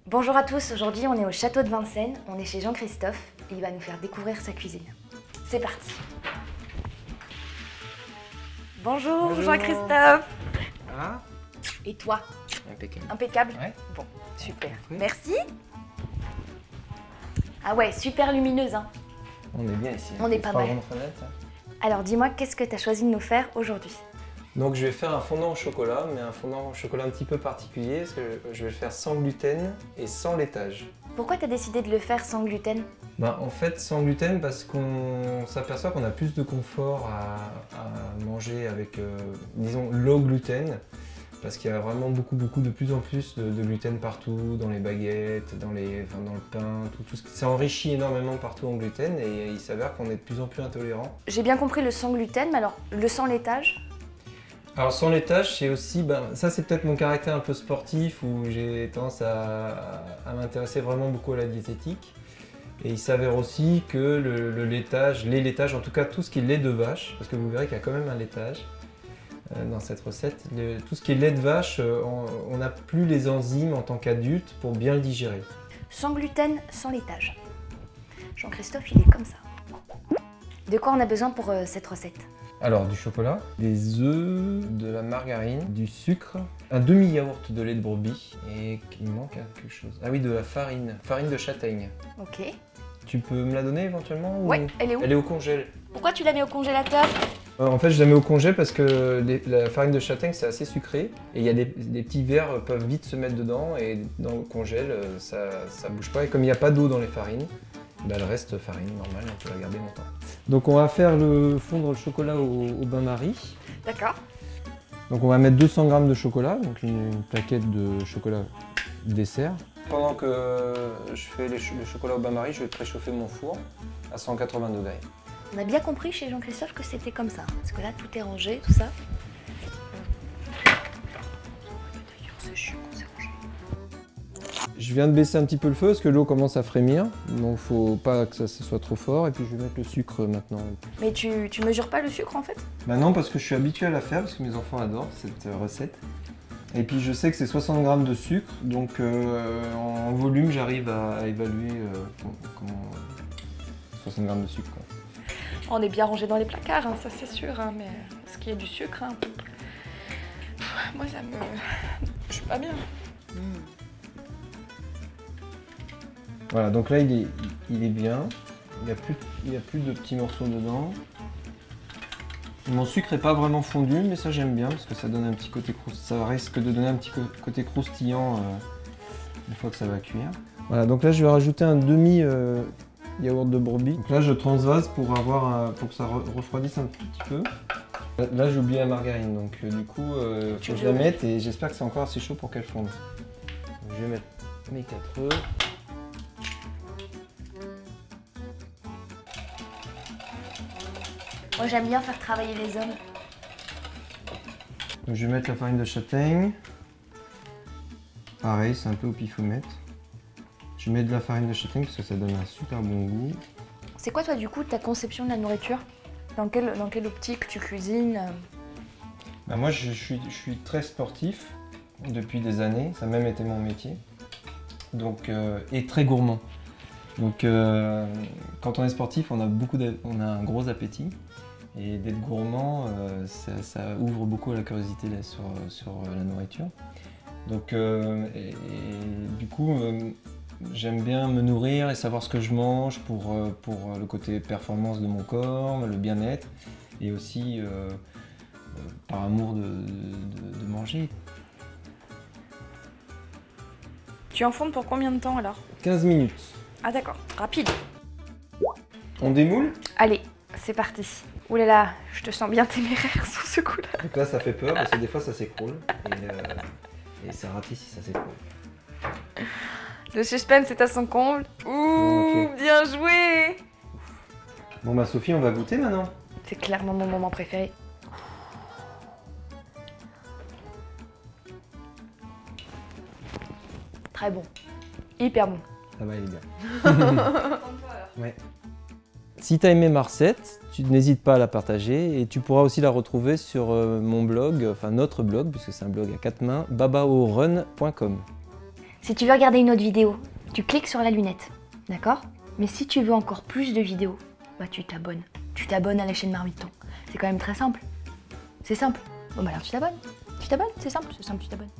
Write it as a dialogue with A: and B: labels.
A: Bonjour à tous, aujourd'hui on est au château de Vincennes, on est chez Jean-Christophe et il va nous faire découvrir sa cuisine. C'est parti. Bonjour,
B: Bonjour.
A: Jean-Christophe.
B: Ah,
A: Et toi?
B: impeccable.
A: Impeccable?
B: Ouais.
A: Bon, super.
B: Oui.
A: Merci. Ah ouais, super lumineuse hein.
B: On est bien ici.
A: On est pas mal.
B: Grandes fenêtres.
A: Alors dis-moi, qu'est-ce que tu as choisi de nous faire aujourd'hui?
B: Donc je vais faire un fondant au chocolat, mais un fondant au chocolat un petit peu particulier, parce que je vais le faire sans gluten et sans laitage.
A: Pourquoi tu as décidé de le faire sans gluten?
B: En fait, sans gluten parce qu'on s'aperçoit qu'on a plus de confort à manger avec, disons, low gluten. Parce qu'il y a vraiment de plus en plus de gluten partout, dans les baguettes, dans le pain, tout ce qui s'enrichit énormément partout en gluten et il s'avère qu'on est de plus en plus intolérant.
A: J'ai bien compris le sans gluten, mais alors le sans laitage?
B: Alors sans laitage, c'est aussi, ça c'est peut-être mon caractère un peu sportif où j'ai tendance à m'intéresser vraiment beaucoup à la diététique. Et il s'avère aussi que le laitage, les laitages, en tout cas tout ce qui est lait de vache, parce que vous verrez qu'il y a quand même un laitage dans cette recette, tout ce qui est lait de vache, on n'a plus les enzymes en tant qu'adulte pour bien le digérer.
A: Sans gluten, sans laitage. Jean-Christophe, il est comme ça. De quoi on a besoin pour cette recette?
B: Alors du chocolat, des œufs, de la margarine, du sucre, un demi-yaourt de lait de brebis et il manque quelque chose. Ah oui, de la farine de châtaigne.
A: Ok.
B: Tu peux me la donner éventuellement ou...
A: Ouais, elle est où?
B: Elle est au congèle.
A: Pourquoi tu la mets au congélateur?
B: En fait, je la mets au congèle parce que la farine de châtaigne c'est assez sucré et il y a des petits vers peuvent vite se mettre dedans et dans le congèle ça bouge pas et comme il n'y a pas d'eau dans les farines, elle reste farine normale, on peut la garder longtemps. Donc on va faire fondre le chocolat au bain-marie.
A: D'accord.
B: Donc on va mettre 200 g de chocolat, donc une plaquette de chocolat dessert. Pendant que je fais le chocolat au bain-marie, je vais préchauffer mon four à 180 degrés.
A: On a bien compris chez Jean-Christophe que c'était comme ça, parce que là tout est rangé, tout ça. C'est chiant quand c'est rangé.
B: Je viens de baisser un petit peu le feu parce que l'eau commence à frémir, donc faut pas que ça soit trop fort. Et puis je vais mettre le sucre maintenant.
A: Mais tu mesures pas le sucre en fait?
B: Non, parce que je suis habitué à la faire, parce que mes enfants adorent cette recette. Et puis je sais que c'est 60 g de sucre, donc en volume j'arrive à évaluer 60 g de sucre. Quoi.
A: On est bien rangé dans les placards, hein, ça c'est sûr, hein, mais ce qui est du sucre, hein, moi ça me... Je suis pas bien.
B: Voilà, donc là il est bien, il n'y a plus de petits morceaux dedans. Mon sucre n'est pas vraiment fondu, mais ça j'aime bien parce que ça donne un petit côté croustillant. Ça risque de donner un petit côté croustillant une fois que ça va cuire. Voilà, donc là je vais rajouter un demi yaourt de brebis. Donc là je transvase pour que ça refroidisse un tout petit peu. Là j'ai oublié la margarine, donc du coup faut que je la mette et j'espère que c'est encore assez chaud pour qu'elle fonde. Donc, je vais mettre mes 4 œufs.
A: Moi j'aime bien faire travailler les hommes.
B: Donc, je vais mettre la farine de châtaigne. Pareil, c'est un peu au pifomètre. Je mets de la farine de châtaigne parce que ça donne un super bon goût.
A: C'est quoi toi du coup ta conception de la nourriture? Dans quelle optique tu cuisines?
B: Moi je suis très sportif depuis des années, ça a même été mon métier. Donc, et très gourmand. Donc quand on est sportif, on a un gros appétit. Et d'être gourmand, ça ouvre beaucoup à la curiosité là, sur la nourriture. Donc, du coup, j'aime bien me nourrir et savoir ce que je mange pour le côté performance de mon corps, le bien-être et aussi par amour de manger.
A: Tu enfournes pour combien de temps alors?
B: 15 minutes.
A: Ah d'accord, rapide.
B: On démoule?
A: Allez, c'est parti. Ouh là là, je te sens bien téméraire sur ce coup-là.
B: Donc là ça fait peur parce que des fois ça s'écroule et ça ratisse si ça s'écroule.
A: Le suspense est à son comble. Ouh, okay. Bien joué.
B: Bon Sophie, on va goûter maintenant.
A: C'est clairement mon moment préféré. Très bon. Hyper bon.
B: Ça va, il est bien. Ouais. Si tu as aimé ma recette, tu n'hésites pas à la partager et tu pourras aussi la retrouver sur mon blog, enfin notre blog, puisque c'est un blog à 4 mains, babaorun.com.
C: Si tu veux regarder une autre vidéo, tu cliques sur la lunette, d'accord? Mais si tu veux encore plus de vidéos, bah tu t'abonnes. Tu t'abonnes à la chaîne Marmiton. C'est quand même très simple. C'est simple. Bon bah alors tu t'abonnes. Tu t'abonnes, c'est simple, tu t'abonnes.